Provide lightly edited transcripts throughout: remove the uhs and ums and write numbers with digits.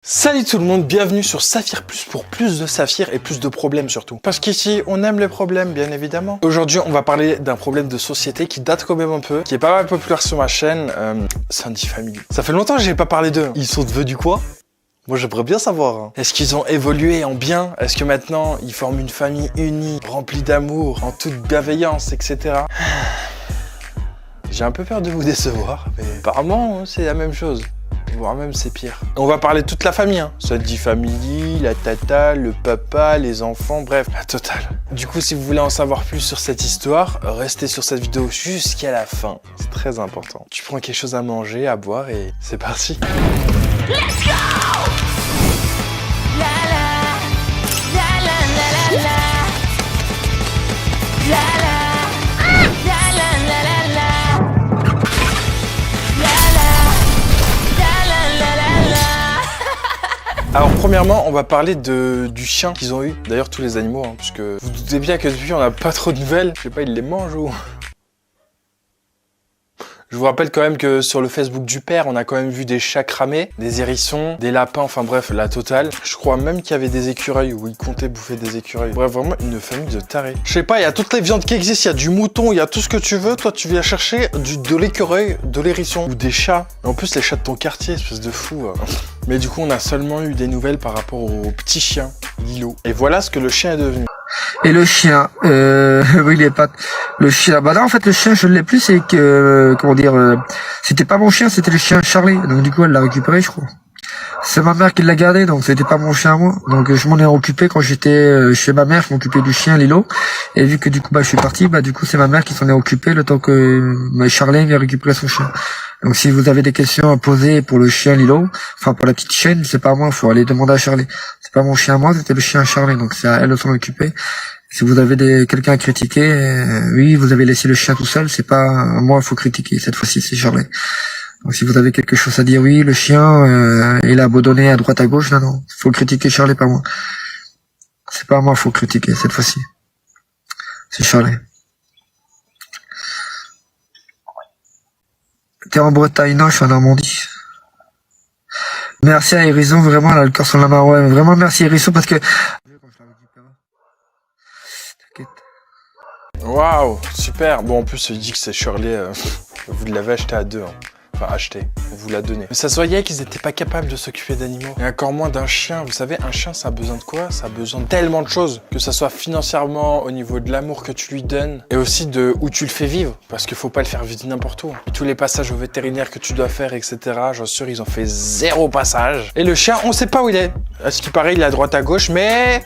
Salut tout le monde, bienvenue sur Saphir Plus pour plus de Saphir et plus de problèmes surtout. Parce qu'ici, on aime les problèmes, bien évidemment. Aujourd'hui, on va parler d'un problème de société qui date quand même un peu, qui est pas mal populaire sur ma chaîne, Sandy Family. Ça fait longtemps que j'ai pas parlé d'eux. Ils sont devenus quoi? Moi, j'aimerais bien savoir. Hein. Est-ce qu'ils ont évolué en bien? Est-ce que maintenant, ils forment une famille unie, remplie d'amour, en toute bienveillance, etc. J'ai un peu peur de vous décevoir, mais apparemment, c'est la même chose. Voire même c'est pire. On va parler de toute la famille, hein. Sandy Family, la tata, le papa, les enfants, bref, la totale. Du coup, si vous voulez en savoir plus sur cette histoire, restez sur cette vidéo jusqu'à la fin. C'est très important. Tu prends quelque chose à manger, à boire et c'est parti. Let's go! La la, la la la la la. La la. Alors premièrement, on va parler du chien qu'ils ont eu. D'ailleurs tous les animaux, hein, puisque vous vous doutez bien que depuis on n'a pas trop de nouvelles. Je sais pas, ils les mangent ou... Je vous rappelle quand même que sur le Facebook du père, on a quand même vu des chats cramés, des hérissons, des lapins, enfin bref, la totale. Je crois même qu'il y avait des écureuils, où ils comptaient bouffer des écureuils. Bref, vraiment une famille de tarés. Je sais pas, il y a toutes les viandes qui existent, il y a du mouton, il y a tout ce que tu veux. Toi, tu viens chercher de l'écureuil, de l'hérisson ou des chats. Et en plus, les chats de ton quartier, espèce de fou. Mais du coup, on a seulement eu des nouvelles par rapport au petit chien, Lilo. Et voilà ce que le chien est devenu. Et le chien, oui les pattes. Le chien, bah là en fait le chien je ne l'ai plus, c'est que comment dire, c'était pas mon chien, c'était le chien Charlie. Donc du coup elle l'a récupéré je crois. C'est ma mère qui l'a gardé, donc c'était pas mon chien à moi. Donc je m'en ai occupé quand j'étais chez ma mère, je m'occupais du chien Lilo. Et vu que du coup bah je suis parti, bah du coup c'est ma mère qui s'en est occupée le temps que Charlie vient récupérer son chien. Donc si vous avez des questions à poser pour le chien Lilo, enfin pour la petite chienne, c'est pas à moi, faut aller demander à Charlie. C'est pas mon chien à moi, c'était le chien Charlie, donc c'est à elle de s'en occuper. Si vous avez quelqu'un à critiquer, oui, vous avez laissé le chien tout seul, c'est pas à moi, il faut critiquer. Cette fois-ci, c'est Charlie. Donc si vous avez quelque chose à dire, oui, le chien, il a abandonné à droite à gauche, non, faut critiquer Charlie, pas moi. C'est pas à moi, faut critiquer cette fois-ci. C'est Charlie. T'es en Bretagne, non, je suis en Normandie. Merci à Hérisson, vraiment, là, le cœur sur la main, ouais, vraiment merci Hérisson parce que... Waouh, super. Bon, en plus, il dit que c'est Shirley, vous l'avez acheté à deux, hein. Enfin, acheté, on vous l'a donné. Mais ça se voyait qu'ils n'étaient pas capables de s'occuper d'animaux. Et encore moins d'un chien. Vous savez, un chien, ça a besoin de quoi? Ça a besoin de tellement de choses. Que ça soit financièrement, au niveau de l'amour que tu lui donnes. Et aussi de où tu le fais vivre. Parce qu'il faut pas le faire vivre n'importe où. Et tous les passages au vétérinaire que tu dois faire, etc. J'en suis sûr, ils ont fait 0 passage. Et le chien, on sait pas où il est. À ce qui paraît, il est à droite à gauche, mais...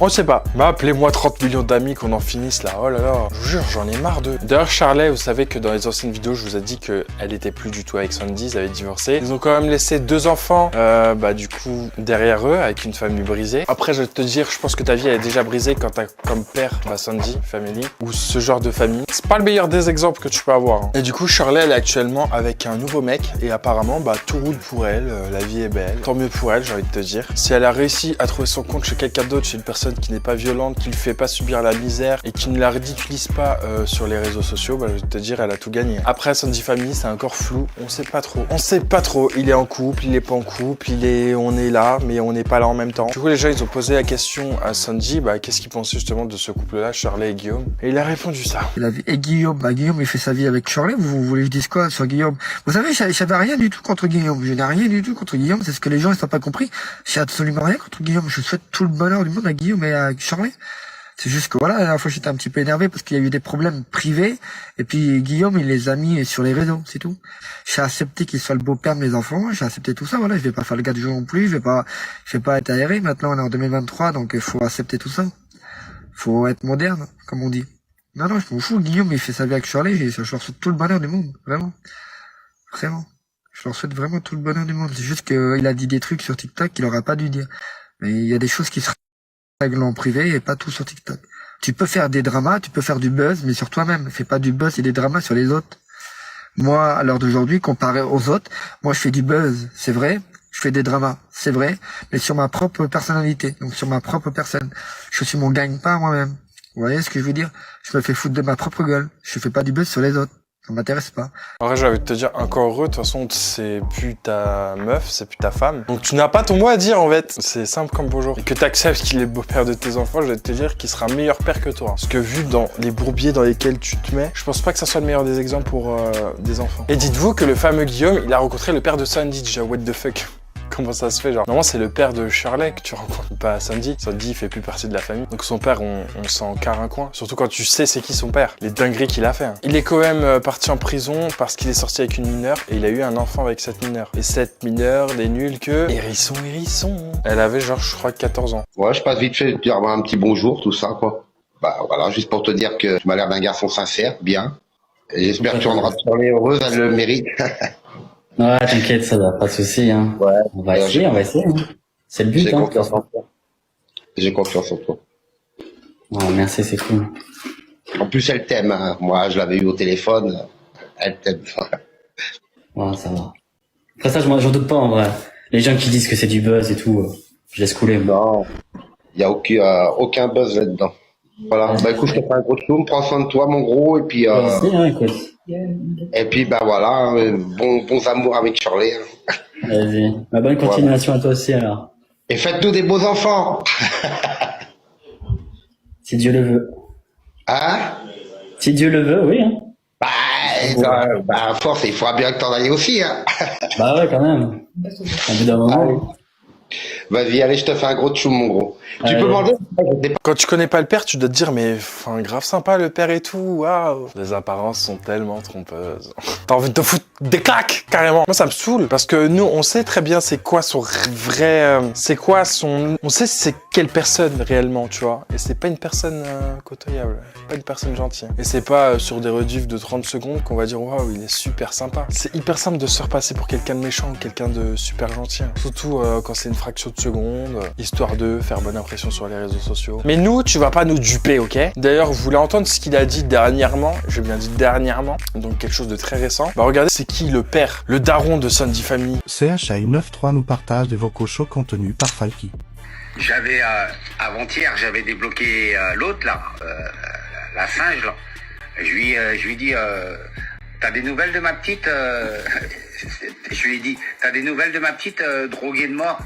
on ne sait pas. Bah, appelez-moi 30 millions d'amis qu'on en finisse là. Oh là là, je vous jure, j'en ai marre d'eux. D'ailleurs, Charlie, vous savez que dans les anciennes vidéos, je vous ai dit qu'elle était plus du tout avec Sandy, ils avaient divorcé. Ils ont quand même laissé 2 enfants, bah du coup, derrière eux, avec une famille brisée. Après, je vais te dire, je pense que ta vie, elle est déjà brisée quand t'as comme père, bah Sandy, Family, ou ce genre de famille. C'est pas le meilleur des exemples que tu peux avoir. Hein. Et du coup, Charlie, elle est actuellement avec un nouveau mec, et apparemment, bah tout roule pour elle, la vie est belle. Tant mieux pour elle, j'ai envie de te dire. Si elle a réussi à trouver son compte chez quelqu'un d'autre, chez une personne qui n'est pas violente, qui ne fait pas subir la misère et qui ne la ridiculise pas sur les réseaux sociaux, bah, je vais te dire, elle a tout gagné. Après, Sandy Family, c'est encore flou, on sait pas trop. On sait pas trop, il est en couple, il est pas en couple, on est là, mais on n'est pas là en même temps. Du coup, les gens, ils ont posé la question à Sandy, bah, qu'est-ce qu'il pensait justement de ce couple-là, Charlie et Guillaume, et il a répondu ça. Et Guillaume, bah, Guillaume, il fait sa vie avec Charlie, vous voulez que je dise quoi sur Guillaume? Vous savez, j'avais rien du tout contre Guillaume, je n'ai rien du tout contre Guillaume, c'est ce que les gens, ils n'ont pas compris. J'ai absolument rien contre Guillaume, je souhaite tout le bonheur du monde à Guillaume et à Charlie. C'est juste que voilà, la dernière fois j'étais un petit peu énervé parce qu'il y a eu des problèmes privés et puis Guillaume il les a mis sur les réseaux, c'est tout. J'ai accepté qu'il soit le beau-père de mes enfants, j'ai accepté tout ça, voilà, je vais pas faire le gars du jour non plus, je vais pas être aéré, maintenant on est en 2023 donc il faut accepter tout ça. Faut être moderne, comme on dit. Non, je m'en fous, Guillaume il fait sa vie avec Charlie, je leur souhaite tout le bonheur du monde, vraiment. Vraiment. Je leur souhaite vraiment tout le bonheur du monde, c'est juste qu'il a dit des trucs sur TikTok qu'il aurait pas dû dire. Mais il y a des choses qui se règles en privé et pas tout sur TikTok. Tu peux faire des dramas, tu peux faire du buzz, mais sur toi-même. Fais pas du buzz et des dramas sur les autres. Moi, à l'heure d'aujourd'hui, comparé aux autres, moi je fais du buzz, c'est vrai. Je fais des dramas, c'est vrai, mais sur ma propre personnalité, donc sur ma propre personne. Je suis mon gagne-pain moi-même. Vous voyez ce que je veux dire? Je me fais foutre de ma propre gueule. Je fais pas du buzz sur les autres. Ça m'intéresse pas. En vrai, j'ai envie de te dire, encore heureux, de toute façon, c'est plus ta meuf, c'est plus ta femme. Donc tu n'as pas ton mot à dire, en fait. C'est simple comme bonjour. Et que tu acceptes qu'il est le beau-père de tes enfants, je vais te dire qu'il sera meilleur père que toi. Parce que vu dans les bourbiers dans lesquels tu te mets, je pense pas que ça soit le meilleur des exemples pour des enfants. Et dites-vous que le fameux Guillaume, il a rencontré le père de Sandy déjà, what the fuck. Comment ça se fait, genre? Normalement, c'est le père de Shirley que tu rencontres, pas Sandy. Sandy, il fait plus partie de la famille. Donc son père, on s'en carre un coin. Surtout quand tu sais c'est qui son père. Les dingueries qu'il a fait. Hein. Il est quand même parti en prison parce qu'il est sorti avec une mineure et il a eu un enfant avec cette mineure. Et cette mineure n'est nulle que... Hérisson, hérisson. Elle avait genre, je crois, 14 ans. Ouais, je passe vite fait te dire un petit bonjour, tout ça, quoi. Bah voilà, juste pour te dire que tu m'as l'air d'un garçon sincère, bien. Et j'espère que tu rendras Shirley heureuse, elle le mérite. Ouais, t'inquiète, ça va, pas de souci. Hein. Ouais. On va essayer. Hein. C'est le but. J'ai Hein, confiance en toi. J'ai confiance en toi. Ouais, merci, c'est cool. En plus, elle t'aime. Hein. Moi, je l'avais eu au téléphone. Elle t'aime. Ouais, ça va. Après ça, j'en doute pas, en vrai. Les gens qui disent que c'est du buzz et tout, je laisse couler. Non, il n'y a aucun buzz là-dedans. Voilà. Bah écoute, je te fais un gros choum. Prends soin de toi, mon gros. Et puis, Merci, hein, écoute. bah voilà. Bons amours avec Shirley. Hein. Vas-y. Bah, bonne continuation à toi aussi, alors. Et faites-nous des beaux enfants. Si Dieu le veut. Hein? Si Dieu le veut, oui. Hein. À force, il faudra bien que t'en ailles aussi. Hein. Bah ouais, quand même. Au bout d'un moment. Vas-y, allez, je te fais un gros tchou, mon gros. Tu peux manger? Quand tu connais pas le père, tu dois te dire, mais enfin, grave sympa le père et tout, waouh. Les apparences sont tellement trompeuses. T'as envie de te foutre des claques, carrément. Moi, ça me saoule, parce que nous, on sait très bien c'est quoi son vrai... c'est quoi son... On sait c'est quelle personne, réellement, tu vois. Et c'est pas une personne côtoyable, pas une personne gentille. Et c'est pas sur des rediffs de 30 secondes qu'on va dire, waouh, il est super sympa. C'est hyper simple de se repasser pour quelqu'un de méchant ou quelqu'un de super gentil. Surtout quand c'est une fraction de seconde, histoire de faire bonne impression sur les réseaux sociaux. Mais nous, tu vas pas nous duper, ok? D'ailleurs, vous voulez entendre ce qu'il a dit dernièrement? J'ai bien dit dernièrement, donc quelque chose de très récent. Bah regardez, c'est qui le père, le daron de Sandy Family? CHI93 nous partage des vocaux chauds contenus par Falky. J'avais, avant-hier, j'avais débloqué l'autre, là, la singe, là. Je lui dis, t'as des nouvelles de ma petite... Je lui ai dit, t'as des nouvelles de ma petite droguée de mort?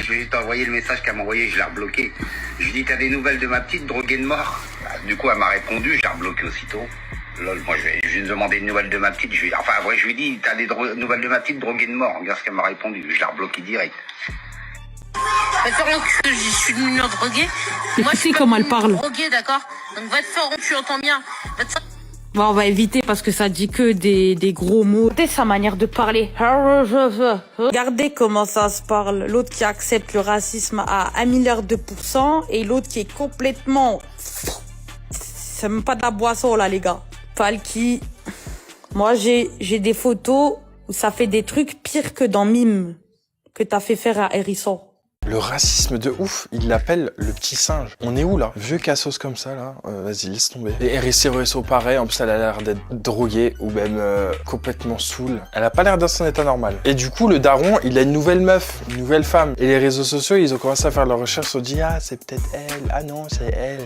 Je lui ai envoyé le message qu'elle m'a envoyé, je l'ai rebloqué. Je lui ai dit, t'as des nouvelles de ma petite droguée de mort? Du coup, elle m'a répondu, je l'ai rebloqué aussitôt. Lol, moi, je lui ai demandé des nouvelles de ma petite. Je lui ai dit, t'as des nouvelles de ma petite droguée de mort? Regarde ce qu'elle m'a répondu, je l'ai rebloqué direct. Va te faire enculer, je suis une million droguée. Moi, je sais comment elle parle. Droguée, d'accord? Donc, va te faire enculer, tu entends bien. Bon, on va éviter parce que ça dit que des gros mots. Regardez sa manière de parler. Regardez comment ça se parle. L'autre qui accepte le racisme à 1 milliard de % et l'autre qui est complètement... C'est même pas de la boisson là, les gars. Falky. Moi, j'ai des photos où ça fait des trucs pires que dans Mime que t'as fait faire à Hérisson. Le racisme de ouf, il l'appelle le petit singe. On est où là? Vieux cassos comme ça là, vas-y laisse tomber. Et RSO pareil, en plus elle a l'air d'être droguée ou même complètement saoule. Elle a pas l'air dans son état normal. Et du coup le daron, il a une nouvelle meuf, une nouvelle femme. Et les réseaux sociaux, ils ont commencé à faire leurs recherches, ils ont dit ah c'est peut-être elle, ah non c'est elle.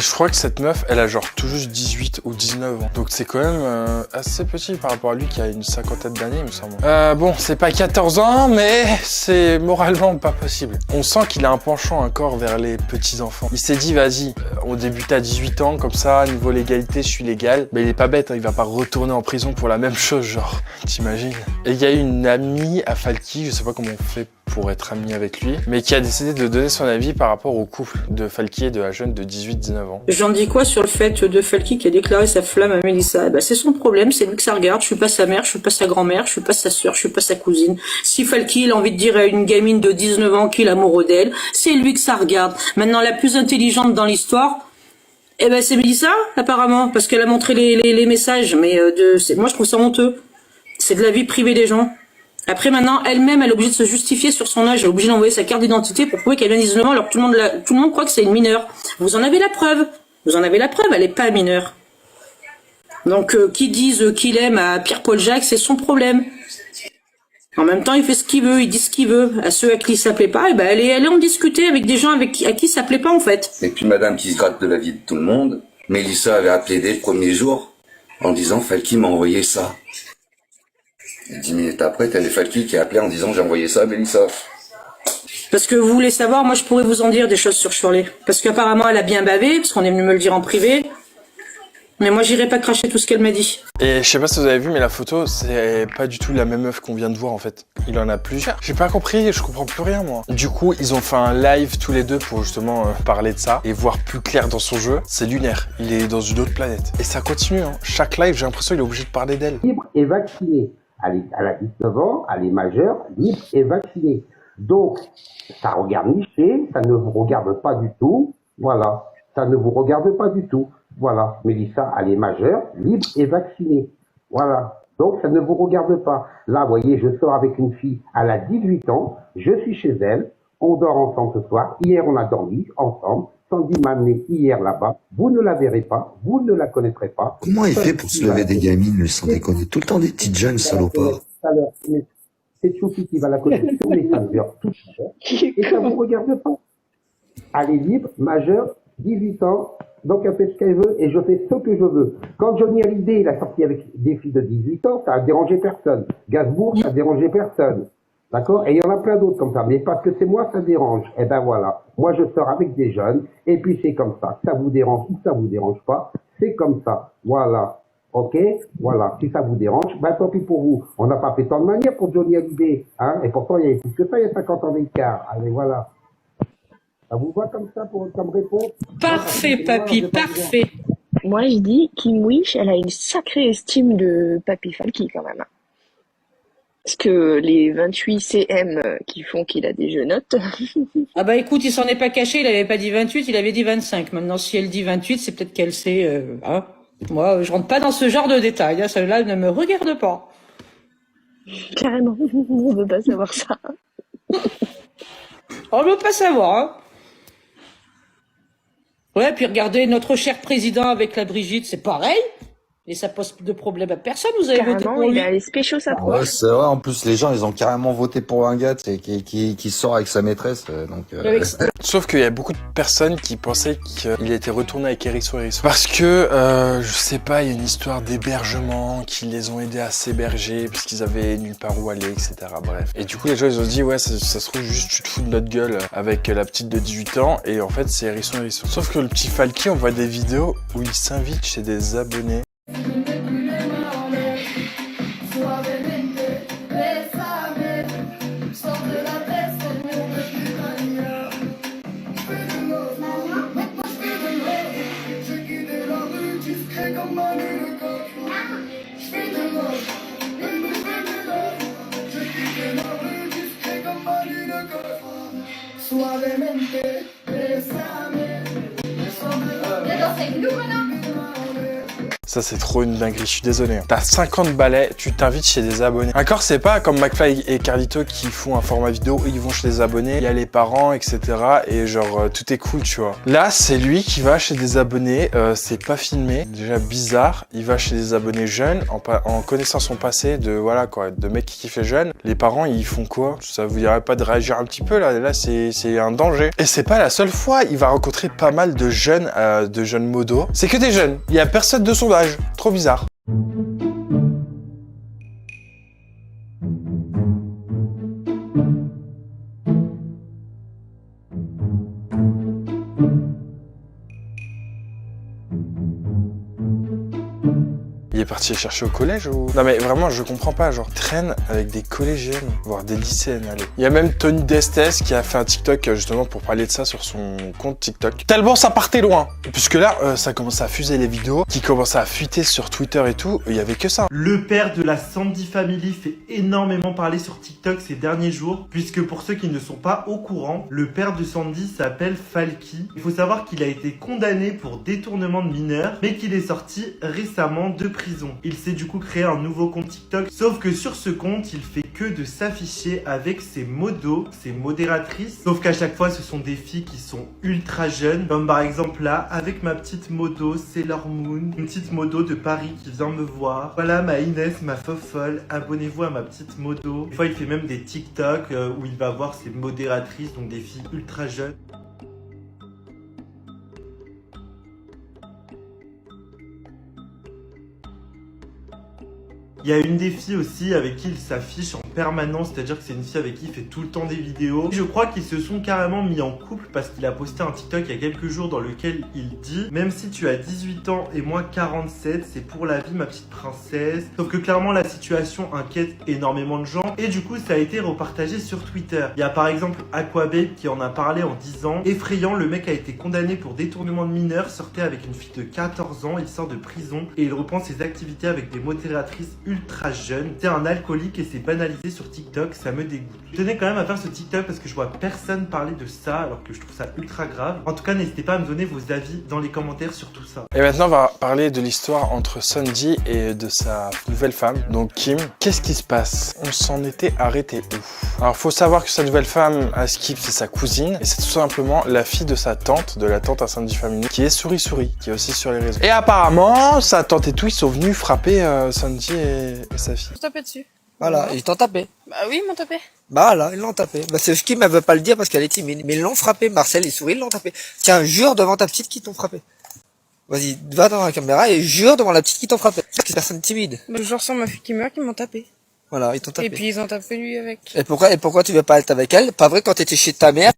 je crois que cette meuf, elle a genre tout juste 18 ou 19 ans. Donc c'est quand même assez petit par rapport à lui qui a une cinquantaine d'années, il me semble. Bon, c'est pas 14 ans, mais c'est moralement pas possible. On sent qu'il a un penchant encore vers les petits-enfants. Il s'est dit, vas-y, on débute à 18 ans, comme ça, niveau légalité, je suis légal. Mais il est pas bête, hein, il va pas retourner en prison pour la même chose, genre, t'imagines? Et il y a une amie à Falky, je sais pas comment on fait pour être ami avec lui, mais qui a décidé de donner son avis par rapport au couple de Falky et de la jeune de 18-19 ans. J'en dis quoi sur le fait de Falky qui a déclaré sa flamme à Mélissa? Ben, c'est son problème, c'est lui que ça regarde. Je suis pas sa mère, je suis pas sa grand-mère, je suis pas sa sœur, je suis pas sa cousine. Si Falky il a envie de dire à une gamine de 19 ans qu'il est amoureux d'elle, c'est lui que ça regarde. Maintenant, la plus intelligente dans l'histoire, eh ben c'est Mélissa, apparemment, parce qu'elle a montré les messages. Mais moi, je trouve ça honteux. C'est de la vie privée des gens. Après, maintenant, elle-même, elle est obligée de se justifier sur son âge. Elle est obligée d'envoyer sa carte d'identité pour prouver qu'elle a 19 ans, alors que tout le monde croit que c'est une mineure. Vous en avez la preuve. Vous en avez la preuve, elle est pas mineure. Donc, qui disent qu'il aime à Pierre-Paul Jacques, c'est son problème. En même temps, il fait ce qu'il veut, il dit ce qu'il veut. À ceux à qui ça plaît pas, eh ben, elle est en discuter avec des gens à qui ça plaît pas, en fait. Et puis, madame qui se gratte de la vie de tout le monde, Mélissa avait appelé dès le premier jour, en disant, Falky m'a envoyé ça. Et 10 minutes après, t'as les Falky qui a appelé en disant, j'ai envoyé ça à Mélissa. Parce que vous voulez savoir, moi je pourrais vous en dire des choses sur Shirley. Parce qu'apparemment elle a bien bavé, parce qu'on est venu me le dire en privé. Mais moi j'irai pas cracher tout ce qu'elle m'a dit. Et je sais pas si vous avez vu, mais la photo, c'est pas du tout la même meuf qu'on vient de voir en fait. Il en a plusieurs. J'ai pas compris, je comprends plus rien moi. Du coup, ils ont fait un live tous les deux pour justement parler de ça et voir plus clair dans son jeu. C'est lunaire, il est dans une autre planète. Et ça continue, hein. Chaque live, j'ai l'impression qu'il est obligé de parler d'elle. Libre et vaccinée. Elle a 19 ans, elle est majeure, libre et vaccinée. Donc, ça regarde Miché, ça ne vous regarde pas du tout. Voilà, ça ne vous regarde pas du tout. Voilà, Mélissa, elle est majeure, libre et vaccinée. Voilà, donc ça ne vous regarde pas. Là, vous voyez, je sors avec une fille, elle a 18 ans, je suis chez elle, on dort ensemble ce soir. Hier, on a dormi ensemble. Sandy m'a amené hier là-bas. Vous ne la verrez pas, vous ne la connaîtrez pas. Comment il fait pour se lever des gamines, sans déconner? Tout le temps des petites jeunes salopards. C'est Choupi qui va la connaître sur Messenger, tout et ça ne vous regarde pas. Elle est libre, majeure, 18 ans, donc elle fait ce qu'elle veut et je fais ce que je veux. Quand Johnny Hallyday il a sorti avec des filles de 18 ans, ça a dérangé personne. Gainsbourg, ça a dérangé personne. D'accord? Et il y en a plein d'autres comme ça. Mais parce que c'est moi, ça dérange. Eh ben voilà. Moi, je sors avec des jeunes. Et puis, c'est comme ça. Ça vous dérange ou ça vous dérange pas. C'est comme ça. Voilà. Ok? Voilà. Si ça vous dérange, ben tant pis pour vous. On n'a pas fait tant de manière pour Johnny Hallyday. Hein? Et pourtant, il y a plus que ça, il y a 50 ans d'écart. Allez, voilà. Ça vous va comme ça comme réponse? Parfait, papy, parfait. Moi, je dis Kim Wish, elle a une sacrée estime de Papy Falky quand même. Parce que les 28 CM qui font qu'il a des genottes. Ah bah écoute, il s'en est pas caché, il avait pas dit 28, il avait dit 25. Maintenant, si elle dit 28, c'est peut-être qu'elle sait... hein. Moi, je rentre pas dans ce genre de détails. Hein. Celle-là ne me regarde pas. Carrément, on veut pas savoir ça. On veut pas savoir, hein. Ouais, puis regardez, notre cher président avec la Brigitte, c'est pareil. Et ça pose de problème à personne, vous avez voté pour lui. Il a les spéciaux, ça prend. Ouais, c'est vrai, en plus, les gens, ils ont carrément voté pour un gars qui sort avec sa maîtresse. Donc, Sauf qu'il y a beaucoup de personnes qui pensaient qu'il était retourné avec Hérisson. Parce que, je sais pas, il y a une histoire d'hébergement, qui les ont aidés à s'héberger, puisqu'ils avaient nulle part où aller, etc. Bref. Et du coup, les gens, ils ont dit, ouais, ça se trouve juste, tu te fous de notre gueule avec la petite de 18 ans. Et en fait, c'est Hérisson. Sauf que le petit Falky, on voit des vidéos où il s'invite chez des abonnés. Ça, c'est trop une dinguerie, je suis désolé. Hein. T'as 50 balais, tu t'invites chez des abonnés. Encore, c'est pas comme McFly et Carlito qui font un format vidéo où ils vont chez les abonnés, il y a les parents, etc. Et genre, tout est cool, tu vois. Là, c'est lui qui va chez des abonnés, c'est pas filmé. Déjà bizarre, il va chez des abonnés jeunes, en connaissant son passé de, voilà quoi, de mec qui kiffait jeune. Les parents, ils font quoi? Ça vous dirait pas de réagir un petit peu là? Là, c'est un danger. Et c'est pas la seule fois, il va rencontrer pas mal de jeunes modos. C'est que des jeunes. Il y a personne de son âge. Trop bizarre. Il est parti chercher au collège ou... Non mais vraiment, je comprends pas, genre traîne avec des collégiennes, voire des lycéennes, allez. Il y a même Tony Destes qui a fait un TikTok justement pour parler de ça sur son compte TikTok. Tellement ça partait loin, puisque là, ça commençait à fuser les vidéos, qui commençaient à fuiter sur Twitter et tout, il y avait que ça. Le père de la Sandy Family fait énormément parler sur TikTok ces derniers jours, puisque pour ceux qui ne sont pas au courant, le père de Sandy s'appelle Falky. Il faut savoir qu'il a été condamné pour détournement de mineurs, mais qu'il est sorti récemment de prison. Il s'est du coup créé un nouveau compte TikTok, sauf que sur ce compte, il fait que de s'afficher avec ses modos, ses modératrices, sauf qu'à chaque fois, ce sont des filles qui sont ultra jeunes, comme par exemple là, avec ma petite modo, Sailor Moon, une petite modo de Paris qui vient me voir. Voilà ma Inès, ma fofolle, abonnez-vous à ma petite modo. Des fois, il fait même des TikTok où il va voir ses modératrices, donc des filles ultra jeunes. Il y a une des filles aussi avec qui il s'affiche en permanence, c'est-à-dire que c'est une fille avec qui il fait tout le temps des vidéos. Je crois qu'ils se sont carrément mis en couple parce qu'il a posté un TikTok il y a quelques jours dans lequel il dit « Même si tu as 18 ans et moi 47, c'est pour la vie ma petite princesse ». Sauf que clairement la situation inquiète énormément de gens et du coup ça a été repartagé sur Twitter. Il y a par exemple Aquababe qui en a parlé en disant « Effrayant, le mec a été condamné pour détournement de mineurs, sortait avec une fille de 14 ans, il sort de prison et il reprend ses activités avec des modératrices ultra jeune, c'est un alcoolique et c'est banalisé sur TikTok, ça me dégoûte. Je tenais quand même à faire ce TikTok parce que je vois personne parler de ça alors que je trouve ça ultra grave. En tout cas, n'hésitez pas à me donner vos avis dans les commentaires sur tout ça. Et maintenant, on va parler de l'histoire entre Sandy et de sa nouvelle femme, donc Kim. Qu'est-ce qui se passe? On s'en était arrêté où? Alors, faut savoir que sa nouvelle femme, à Skip, c'est sa cousine et c'est tout simplement la fille de sa tante, de la tante à Sandy Family, qui est Souris, qui est aussi sur les réseaux. Et apparemment, sa tante et tout, ils sont venus frapper Sandy et sa fille. Je tapais dessus. Voilà, ils t'ont tapé. Bah oui, ils m'ont tapé. Bah voilà, ils l'ont tapé. Bah c'est Kim, elle veut pas le dire parce qu'elle est timide. Mais ils l'ont frappé, Marcel et Souris, ils l'ont tapé. Tiens, jure devant ta petite qu'ils t'ont frappé. Vas-y, va devant la caméra et jure devant la petite qui t'ont frappé. C'est une personne timide. Bah, je ressens ma fille qui meurt, qu'ils m'ont tapé. Voilà, ils t'ont tapé. Et puis ils ont tapé lui avec. Et pourquoi tu veux pas être avec elle? Pas vrai, quand t'étais chez ta mère,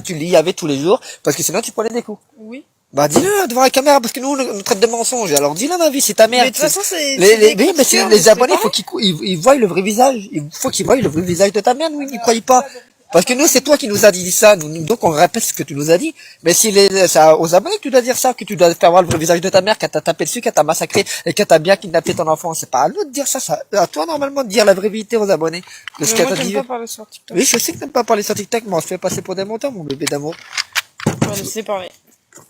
tu l'y avais tous les jours parce que sinon tu prenais des coups. Oui. Bah dis-le devant la caméra parce que nous on nous traite de mensonges. Alors dis-le ma vie, c'est ta mère. Mais de toute façon c'est. Les abonnés, faut qu'ils voient le vrai visage. Il faut qu'ils voient le vrai visage de ta mère. Nous ils n'y croient pas. Parce que nous c'est toi qui nous as dit ça. Donc on répète ce que tu nous as dit. Mais si ça aux abonnés que tu dois dire ça, que tu dois faire voir le vrai visage de ta mère, qu'elle t'a tapé dessus, qu'elle t'a massacré et qu'elle t'a bien kidnappé ton enfant. C'est pas à nous de dire ça. À toi normalement de dire la vraie vérité aux abonnés. De ce qu'elle t'a dit. Pas parler sur TikTok. Oui, je sais que t'aimes pas parler sur TikTok, mais on se fait passer pour des montants, mon bébé d'amour. On va laisser parler.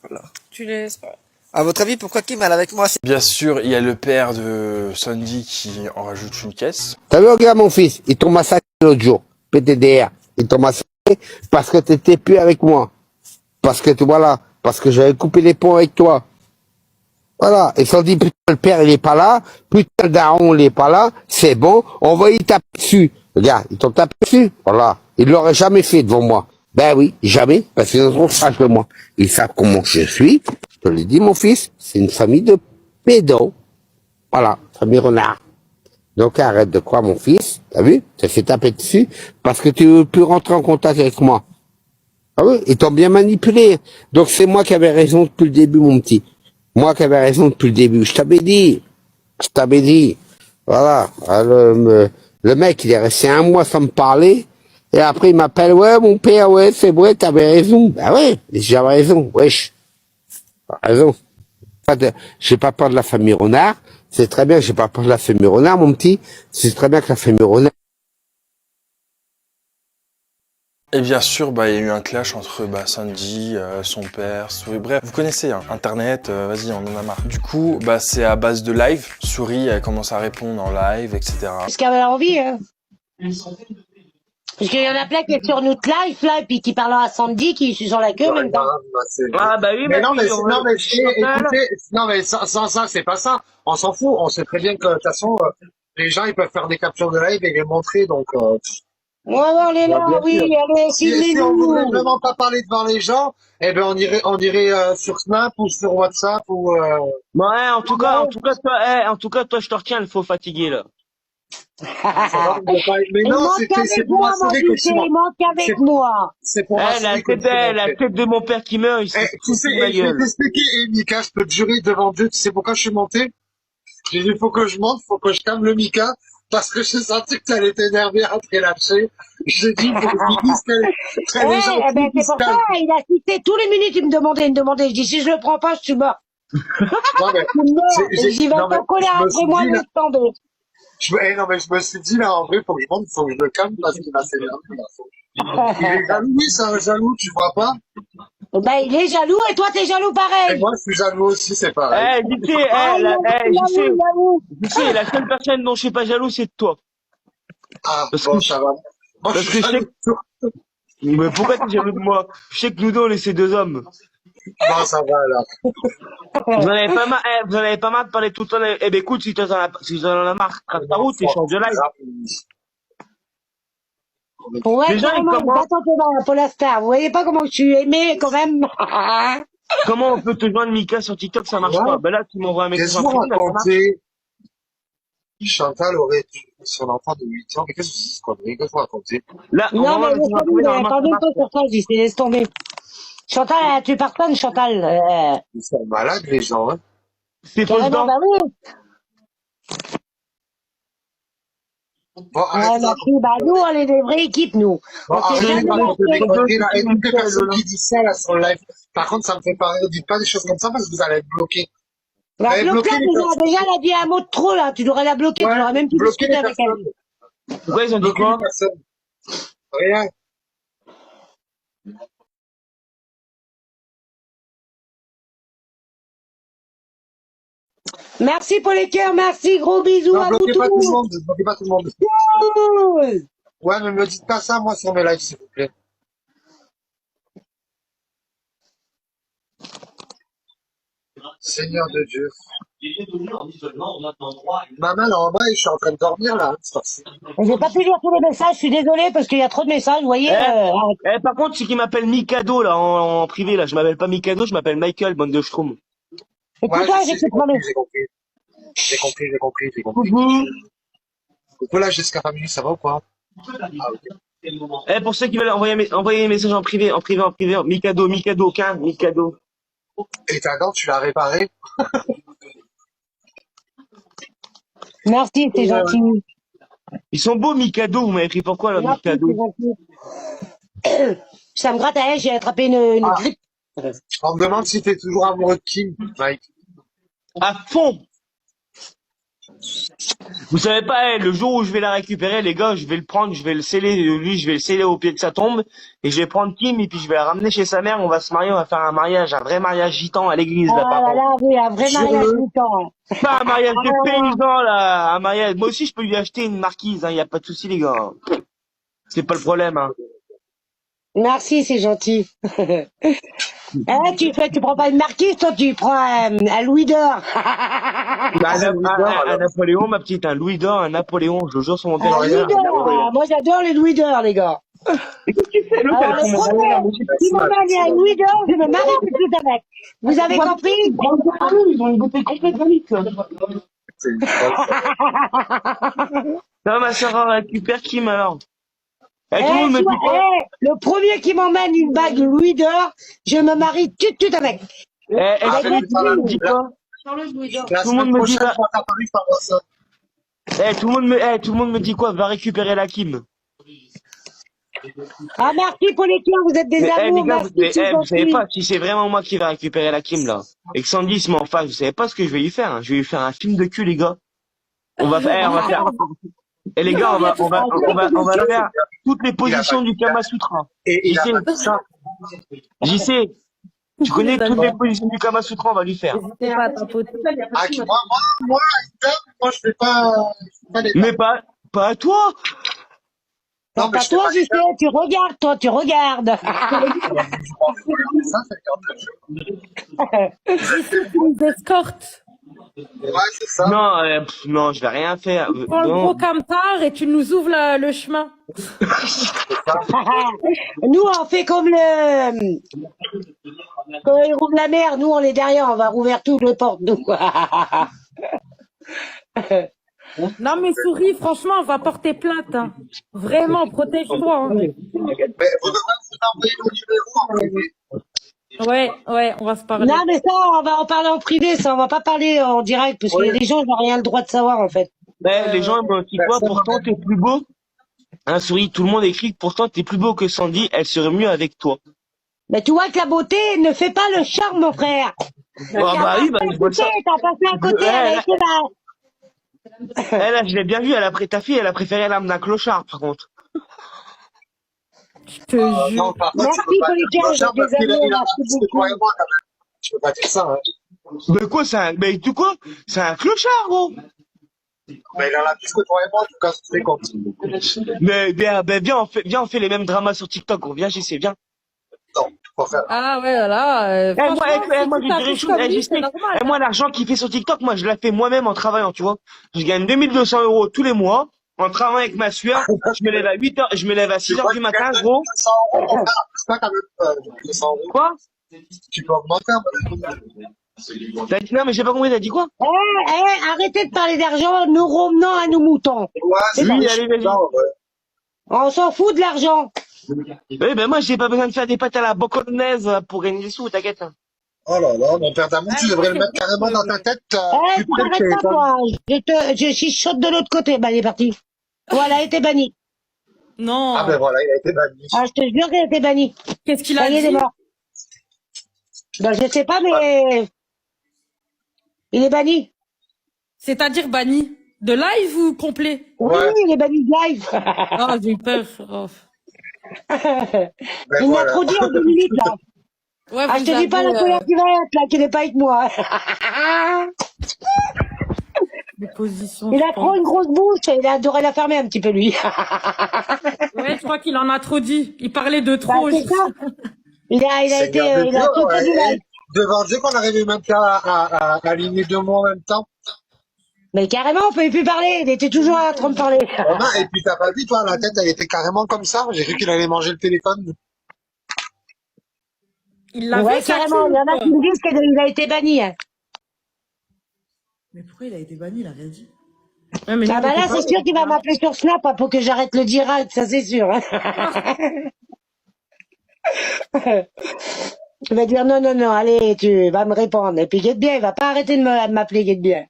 Voilà. Tu les laisses parler. À votre avis, pourquoi Kim elle est avec moi? Bien sûr, il y a le père de Sandy qui en rajoute une caisse. T'as vu, regarde mon fils, ils t'ont massacré l'autre jour, PTDR. Ils t'ont massacré parce que t'étais plus avec moi. Parce que parce que j'avais coupé les ponts avec toi. Voilà, ils se sont dit, putain, le père il est pas là, putain, le daron il est pas là, c'est bon, on va y taper dessus. Regarde, ils t'ont tapé dessus, voilà. Ils l'auraient jamais fait devant moi. Ben oui, jamais, parce qu'ils sont sages de moi. Ils savent comment je suis. Je te l'ai dit, mon fils, c'est une famille de pédos. Voilà, famille renard. Donc arrête de croire, mon fils. T'as vu? T'as fait taper dessus parce que tu veux plus rentrer en contact avec moi. Ah oui, ils t'ont bien manipulé. Donc c'est moi qui avais raison depuis le début, mon petit. Moi qui avais raison depuis le début. Je t'avais dit. Voilà. Le mec, il est resté 1 mois sans me parler. Et après, il m'appelle, ouais, mon père, ouais, c'est vrai, t'avais raison. Ben ouais, j'avais raison, wesh. Raison. J'ai pas peur de la famille renard. C'est très bien que j'ai pas peur de la famille renard, mon petit. C'est très bien que la famille renard Et bien sûr, bah, il y a eu un clash entre Sandy, son père, Souris. Bref, vous connaissez, hein, Internet, vas-y, on en a marre. Du coup, bah, c'est à base de live. Souris, elle commence à répondre en live, etc. Parce qu'elle avait envie, hein. Parce qu'il y en a plein qui est sur notre live, là, et puis qui parlent à Sandy, qui sont sur la queue en même temps. Ah bah oui, Mais non, mais, Chantal. écoutez, non, mais sans ça, c'est pas ça. On s'en fout. On sait très bien que, de toute façon, les gens, ils peuvent faire des captures de live et les montrer, donc, Ouais, on est là, bien oui, sûr. allez, Si on voulait filmez-nous. vraiment pas parler devant les gens, eh ben, on irait sur Snap ou sur WhatsApp ou, Ouais, en tout cas, toi, je te retiens, le faux fatigué, là. mais Il non, manque c'est avec pour moi, m'assurer mon que Dieu, il manque avec moi. c'est pour Eh, m'assurer que tu m'as la fait. tête de mon père qui meurt, il se Tu sais, ma je vais gueule. t'expliquer, Mika, je peux te jurer devant Dieu, tu sais pourquoi je suis monté? J'ai dit, faut que je monte, faut que je calme le Mika, parce que j'ai senti que tu allais t'énerver après lâcher. J'ai dit, faut que je lui dise que les gens Eh ben, c'est se pour ça, calment. il a cité tous les minutes, il me demandait. Je dis, si je le prends pas, je suis mort. Non, mais, Je suis mort. Et j'y vais non, mais en colère je me après suis moi, dit, là, laisse tomber. non, mais je me suis dit, là, en vrai, faut que je monte, faut que je me calme, parce qu'il va s'énerver, là. Il est jaloux, oui, c'est un jaloux, tu vois pas? Ben, il est jaloux, et toi, t'es jaloux Et pareil. moi, je suis jaloux aussi, c'est pareil. JC, la seule personne dont je suis pas jaloux, c'est de toi. Ah, Parce bon, que, ça va. Moi, je parce suis que je sais jaloux que, de toi. mais pourquoi t'es jaloux de moi? Je sais que nous deux, on est ces deux hommes. Bon, ça va, alors. Vous en avez pas marre de parler tout le temps. Eh ben, écoute, si t'en as marre, trace ta route et change de live. Ouais, Les gens, ils carrément, commencent. attends, pour la star. Vous voyez pas comment je suis aimé, quand même. Comment on peut te joindre Mika sur TikTok, ça marche pas? Ben là, tu m'envoies un message Qu'est-ce que en vous privé, là, ça marche. racontez? Chantal aurait son enfant de 8 ans. Mais qu'est-ce que c'est ce connerie? Qu'est-ce que vous racontez? Là, on Non, m'envoie mais un laisse message en tomber, privé, normalement, ça attendez marche. pas sur ça, j'y sais, laisse tomber. Chantal, elle a tué personne, Chantal. Ils sont malades, les gens, hein. C'est fausse Carrément, dent. bah oui. Bon, Ouais, arrêtez de merci. raconter Bah, des nous, conneries. on est des vraies équipes, nous. Bon, On s'est arrêtez jamais de raconter des lâchés. conneries, là. Et toutes les personnes qui disent ça, là, sur le live. Par contre, ça me fait pas rire. Dites pas des choses comme ça parce que vous allez être bloqués. Vous Bah, allez bloque-la, bloquer les personnes. déjà, elle a dit un mot de trop, là. Tu devrais la bloquer, tu Ouais, n'aurais même plus bloquer discuté les avec elle. personnes. Pourquoi ils ont dit Bloquer les quoi? personnes. Rien. Merci pour les cœurs, merci, gros bisous Non, à vous bloquez pas tout le tous. monde. Bloquez pas tout le monde. Tous. Ouais, mais me dites pas ça, moi, sur mes lives, s'il vous plaît. Seigneur de Dieu. Maman, là, en vrai, je suis en train de dormir, là. Hein, c'est parti. J'ai pas pu lire tous les messages, je suis désolée parce qu'il y a trop de messages, vous voyez. Par contre, c'est qui m'appelle Mikado, là, en privé, là. Je m'appelle pas Mikado, je m'appelle Michael, bande de Schtroumpf. Écoute-toi, j'ai compris, j'ai compris. J'ai compris, j'ai compris, j'ai compris. Coucou, là, Jessica Family, ça va ou quoi? Ah, ok. Pour ceux qui veulent envoyer des messages en privé, Mikado, Mikado. Et ta dent, tu l'as réparée? Merci, c'est gentil. Ils sont beaux, Mikado, vous m'avez pris pourquoi, là, Merci, Mikado? c'est gentil. Ça me gratte à elle, j'ai attrapé une grippe. On me demande si t'es toujours amoureux de Kim, Mike. À fond! Vous savez pas, le jour où je vais la récupérer, les gars, je vais le prendre, je vais le sceller, lui, je vais le sceller au pied de sa tombe, et je vais prendre Kim, et puis je vais la ramener chez sa mère, on va se marier, on va faire un mariage, un vrai mariage gitan à l'église, là, par Ah là contre. là, oui, un vrai mariage du temps. Pas un mariage de paysan, là, un mariage. Moi aussi, je peux lui acheter une marquise, hein, y a pas de souci, les gars. C'est pas le problème, hein. Merci, c'est gentil. Tu prends pas une marquise, toi, tu prends un Louis d'or. Un Napoléon, ma petite, un Louis d'or, un Napoléon, je jure sur mon Un père. Louis d'or. Moi, j'adore les Louis d'or, les gars. Et qu'est-ce que tu fais, l'autre, Alors, elle le prend mon premier regard, qui m'en a un Louis d'or, je me marie tout de suite avec. Vous avez compris? Ils ont une beauté complète, ça, ma soeur récupère Kim, alors. Tout le monde me dit quoi? Le premier qui m'emmène une bague Louis d'or, je me marie tout de suite avec. Tout le monde me dit quoi? La Tout le monde semaine me dit prochaine, je vais à Paris, je t'envoie ça. tout le monde me dit quoi? Va récupérer la Kim. Ah, merci pour les cœurs, vous êtes des amours, les gars, merci, vous savez pas, si c'est vraiment moi qui vais récupérer la Kim, là, et que Sandy se met en face, vous savez pas ce que je vais lui faire, hein. Je vais lui faire un film de cul, les gars. On va faire, et les gars, on va le faire. toutes les positions du Kama Sutra. Et il a pas dit ça. J'y sais. Tu connais toutes les positions du Kama Sutra, on va lui faire. N'hésitez pas à tapoter. Ah, moi, je fais pas les Mais pas à toi. Non, mais Pas toi, j'y sais, tu regardes, toi, tu regardes. ça, c'est J'y sais, tu nous escortes. Ouais, c'est ça. Non, non, je vais rien faire. Tu prends le Non. gros camtar et tu nous ouvres le chemin. Nous, on fait comme le... Quand ils rouvrent la mer, nous, on est derrière, on va rouvrir toutes les portes, nous. Non mais souris, franchement, on va porter plainte. Hein. Vraiment, protège-toi. Hein. Mais vous devrez vous envoyer le numéro en privé. Ouais, on va se parler. Non, mais ça, on va en parler en privé, ça, on va pas parler en direct, parce qu'il y a des gens qui n'ont rien le droit de savoir, en fait. Mais les gens, me disent quoi, pourtant t'es plus beau. Hein, souris, tout le monde écrit que pourtant t'es plus beau que Sandy, elle serait mieux avec toi. Mais tu vois que la beauté ne fait pas le charme, mon frère. Ah bah oui, bah je vois ça. T'as passé à côté, elle a été là. Elle, je l'ai bien vu, ta fille, elle a préféré l'âme d'un clochard, par contre. Je te jure. Non, par contre, Merci tu peux pas pour les dire gars, clochard j'ai parce des qu'il a amis, il a merci plus que toi et moi, quand même. Je peux pas dire ça, hein. Mais quoi, mais tu quoi? C'est un clochard, gros. Mais il en a plus que toi et moi, en tout cas, c'est compte. Mais viens, on fait les mêmes dramas sur TikTok, gros. Viens, j'y sais, viens. Non, faut faire. Ah ouais, voilà. Moi, je dirais une chose, je sais. Moi, l'argent qu'il fait sur TikTok, moi, je la fais moi-même en travaillant, tu vois. Je gagne 2200 € tous les mois, en travaillant avec ma sueur. Je me lève à 8h, je me lève à 6h du matin, gros. 200 €, mon frère, c'est pas quand même 200 €. Quoi? Tu peux augmenter un peu. T'as dit, non, mais j'ai pas compris, t'as dit quoi? Arrêtez de parler d'argent, nous revenons à nos moutons. Ouais, Oui, allez, vas-y. On s'en fout de l'argent. Oui, ben moi, j'ai pas besoin de faire des pâtes à la bocanaise pour gagner des sous, t'inquiète. Oh là là, mon père d'amour, tu devrais le mettre carrément dans ta tête. Tu t'arrêtes pas, toi. Je chichote de l'autre côté. Bah, il est parti. Voilà, il a été banni. Non. Ah ben voilà, il a été banni. Ah, je te jure qu'il a été banni. Qu'est-ce qu'il a dit? Il est mort. Ben, je sais pas, mais... Il est banni. C'est-à-dire banni de live ou complet? Oui, il est banni de live. Ah, j'ai eu peur. Oh. Il m'a trop dit en 2 minutes, là. Ouais, je te dis pas la colère qui va être, là, qui n'est pas avec moi. Il a trop une grosse bouche et il devrait la fermer un petit peu, lui. Ouais, je crois qu'il en a trop dit. Il parlait de trop. C'est ça. Il a été du live. Devant Dieu qu'on n'arrivait même pas à aligner 2 mots en même temps. Mais carrément, on pouvait plus parler. Il était toujours en train de parler. Et puis t'as pas vu, toi, la tête, elle était carrément comme ça. J'ai cru qu'il allait manger le téléphone. Il l'avait ouais, carrément. Il y en a qui me disent qu'il a été banni. Hein. Mais pourquoi il a été banni? Il a rien dit. Ouais, mais bah là, c'est sûr qu'il va m'appeler sur Snap hein, pour que j'arrête le direct, ça c'est sûr. Hein. Il va dire non, allez, tu vas me répondre. Et puis Get bien, il va pas arrêter de m'appeler Get bien.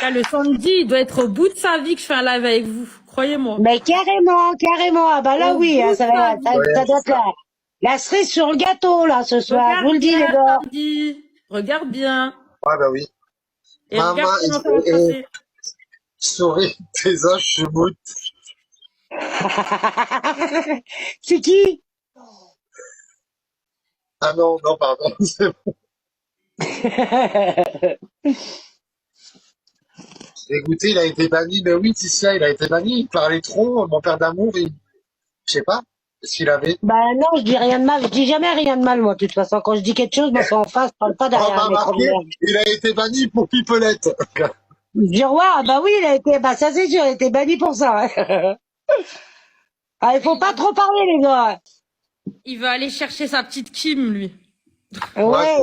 Là, le samedi, il doit être au bout de sa vie que je fais un live avec vous, croyez-moi. Mais carrément. Ah bah là oui, hein, ça doit être la cerise sur le gâteau là ce soir. Regarde Je vous le dis les gars. Samedi. Regarde bien. Ouais bah oui. Et regarde comment ça va se passer. Souris, tes os, je moute. C'est qui? Ah non, pardon, c'est bon. Écoutez, il a été banni, mais oui, Ticia, il a été banni, il parlait trop, mon père d'amour, je sais pas, est-ce qu'il avait... Bah non, je dis rien de mal, je dis jamais rien de mal moi, de toute façon, quand je dis quelque chose, moi, c'est en face, je parle pas derrière mes problèmes. Il a été banni pour pipelette. Dire ouais, bah oui, il a été, bah ça c'est sûr, il a été banni pour ça. Hein. Ah, il faut pas trop parler les gars. Il veut aller chercher sa petite Kim, lui. Ouais,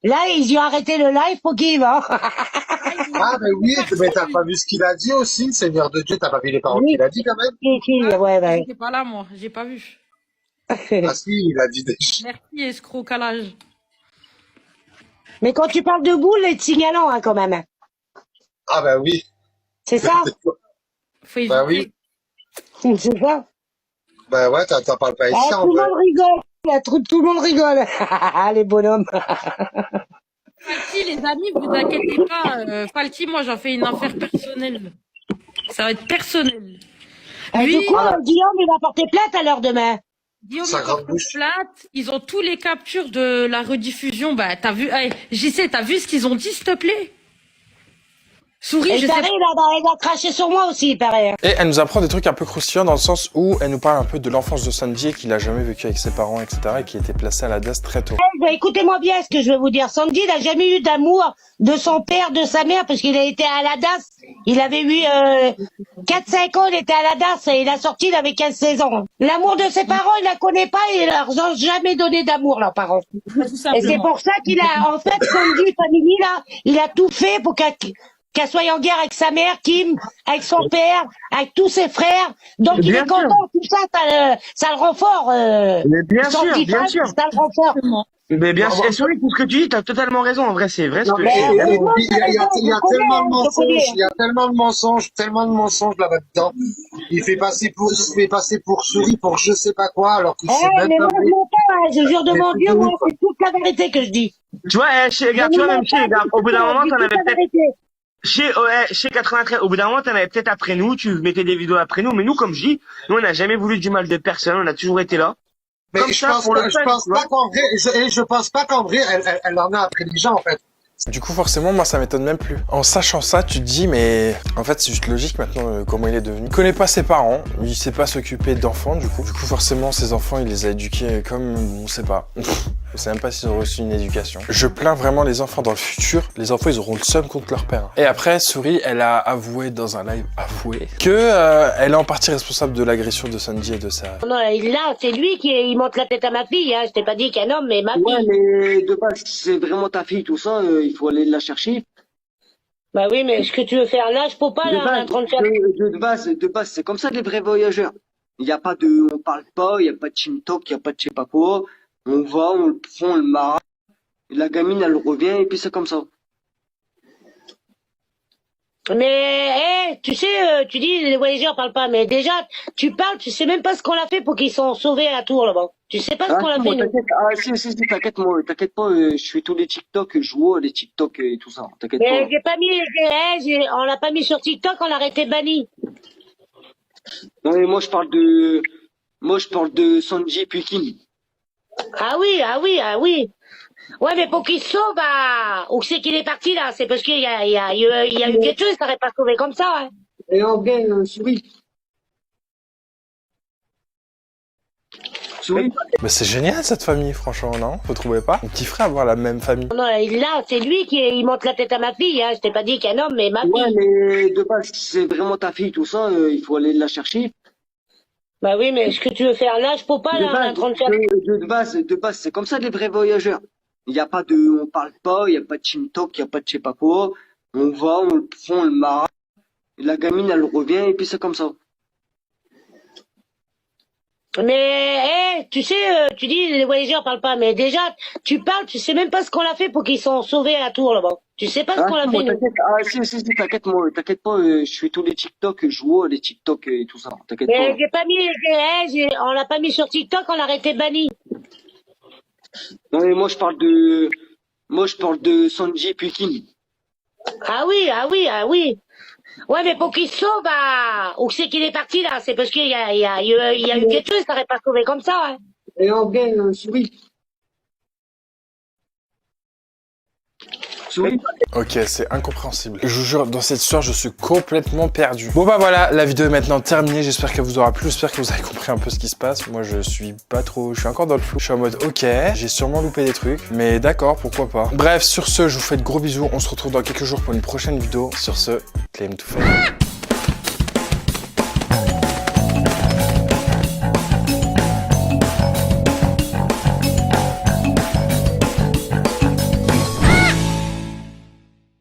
là, ils ont arrêté le live pour qu'il va. Ah, mais oui, mais t'as pas vu ce qu'il a dit aussi, Seigneur de Dieu, t'as pas vu les paroles qu'il a dit quand même? Si, ouais. J'étais pas là, moi, j'ai pas vu. Ah si, il a dit des choses. Merci, escroc calage. Mais quand tu parles de boule, c'est signalant, hein, quand même. Ah, bah oui. C'est ça? Faut éviter. Bah oui. C'est ça? Bah ouais, t'en parles pas ici, en tout le vrai. monde rigole. Tout le monde rigole. Les bonhommes. Falky, les amis, vous inquiétez pas. Falky, moi, j'en fais une affaire personnelle. Ça va être personnel. Du coup, Guillaume, il va porter plainte à l'heure demain. Guillaume, ils ont tous les captures de la rediffusion. Bah, t'as vu, hey, JC, t'as vu ce qu'ils ont dit, s'il te plaît? Souris, Et je il sais paraît, il a craché sur moi aussi, il paraît. Et elle nous apprend des trucs un peu croustillants dans le sens où elle nous parle un peu de l'enfance de Sandy, qu'il a jamais vécu avec ses parents, etc. et qui était placé à la DAS très tôt. Bah, écoutez-moi bien ce que je vais vous dire. Sandy n'a jamais eu d'amour de son père, de sa mère, parce qu'il a été à la DAS. Il avait eu 4-5 ans, il était à la DAS et il a sorti, il avait 15-16 ans. L'amour de ses parents, il la connaît pas et ils leur ont jamais donné d'amour, leurs parents. Et c'est pour ça qu'il a, en fait, Sandy Family, là, il a tout fait pour qu'elle soit en guerre avec sa mère, Kim, avec son père, avec tous ses frères. Donc il est content, tout ça, ça le rend fort. Mais bien sûr, bien sûr. Ça le rend fort. Mais bien sûr, Souris, tout ce que tu dis, t'as totalement raison. En vrai, c'est vrai ce que Il y a tellement de mensonges, il y a tellement de mensonges là-dedans. Il fait passer pour Souris, pour je sais pas quoi, alors qu'il sait même mais pas. moi, je mens pas, hein, je jure de mon Dieu, moi, c'est toute la vérité que je dis. Tu vois, regarde, tu vois, même chez, au bout d'un moment, t'en avais peut-être. Chez 93, au bout d'un moment, t'en avais peut-être après nous, tu mettais des vidéos après nous, mais nous, comme je dis, nous, on n'a jamais voulu du mal de personne, on a toujours été là. Mais Comme je ça, pense pour le fun, pas qu'en vrai, elle en a après les gens, en fait. Du coup, forcément, moi, ça m'étonne même plus. En sachant ça, tu te dis, mais en fait, c'est juste logique maintenant comment il est devenu. Il connaît pas ses parents, il sait pas s'occuper d'enfants, du coup. Du coup, forcément, ses enfants, il les a éduqués comme, on sait pas. Je sais même pas s'ils ont reçu une éducation. Je plains vraiment les enfants dans le futur. Les enfants, ils auront le seum contre leur père. Et après, Souris, elle a avoué dans un live, que elle est en partie responsable de l'agression de Sandy et de sa... Non, là, c'est lui il monte la tête à ma fille, hein. Je t'ai pas dit qu'un homme, mais ma fille. Ouais, mais de base, si c'est vraiment ta fille, tout ça, il faut aller la chercher. Bah oui, mais ce que tu veux faire là, je peux pas, là, on est en train de faire... De base, c'est comme ça les vrais voyageurs. Il n'y a pas de, on parle pas, il n'y a pas de team talk, il n'y a pas de je sais pas quoi. On va, on le prend, on le marre. La gamine, elle revient et puis c'est comme ça. Mais, tu sais, tu dis les voyageurs parlent pas, mais déjà, tu parles, tu sais même pas ce qu'on a fait pour qu'ils sont sauvés à Tours là-bas. Tu sais pas ce qu'on a fait. Si, t'inquiète pas, je fais tous les TikTok, je vois les TikTok et tout ça, t'inquiète pas. Mais j'ai pas mis, on l'a pas mis sur TikTok, on l'a arrêté banni. Non, mais moi je parle de Sanji puis Kim. Ah oui. Ouais, mais pour qu'il se sauve, où c'est qu'il est parti, là? C'est parce qu'il y a eu quelque chose, ça n'aurait pas sauvé comme ça, hein. Et en bien, Souris. Mais c'est génial, cette famille, franchement, non? Vous trouvez pas? Mon petit frère avoir la même famille. Non, là, c'est lui il monte la tête à ma fille, hein. Je t'ai pas dit qu'un homme, mais ma fille. Ouais, mais de base, si c'est vraiment ta fille, tout ça, il faut aller la chercher. Bah oui, mais ce que tu veux faire là, je peux pas, là, on est en train de faire... De base, c'est comme ça les vrais voyageurs. Il n'y a pas de, on parle pas, il n'y a pas de team talk, il n'y a pas de je sais pas quoi. On va, on le prend, on le marre. La gamine, elle revient et puis c'est comme ça. Mais, tu sais, tu dis les voyageurs parlent pas, mais déjà, tu parles, tu sais même pas ce qu'on a fait pour qu'ils sont sauvés à Tours là-bas. Tu sais pas ce qu'on a fait. Si, t'inquiète pas, je fais tous les TikTok, je vois les TikTok et tout ça, t'inquiète pas. Mais j'ai pas mis, on l'a pas mis sur TikTok, on l'a arrêté banni. Non, mais moi je parle de Sanji puis Kim. Ah oui. Ouais, mais pour qu'il se sauve, où c'est qu'il est parti, là? C'est parce qu'il y a eu quelque chose, ça n'aurait pas sauvé comme ça, hein. Et en bien, Souris. Ok, c'est incompréhensible. Je vous jure, dans cette histoire, je suis complètement perdu. Bon bah voilà, la vidéo est maintenant terminée. J'espère qu'elle vous aura plu. J'espère que vous avez compris un peu ce qui se passe. Moi, je suis encore dans le flou. Je suis en mode, ok, j'ai sûrement loupé des trucs. Mais d'accord, pourquoi pas. Bref, sur ce, je vous fais de gros bisous. On se retrouve dans quelques jours pour une prochaine vidéo. Sur ce, claim to fame.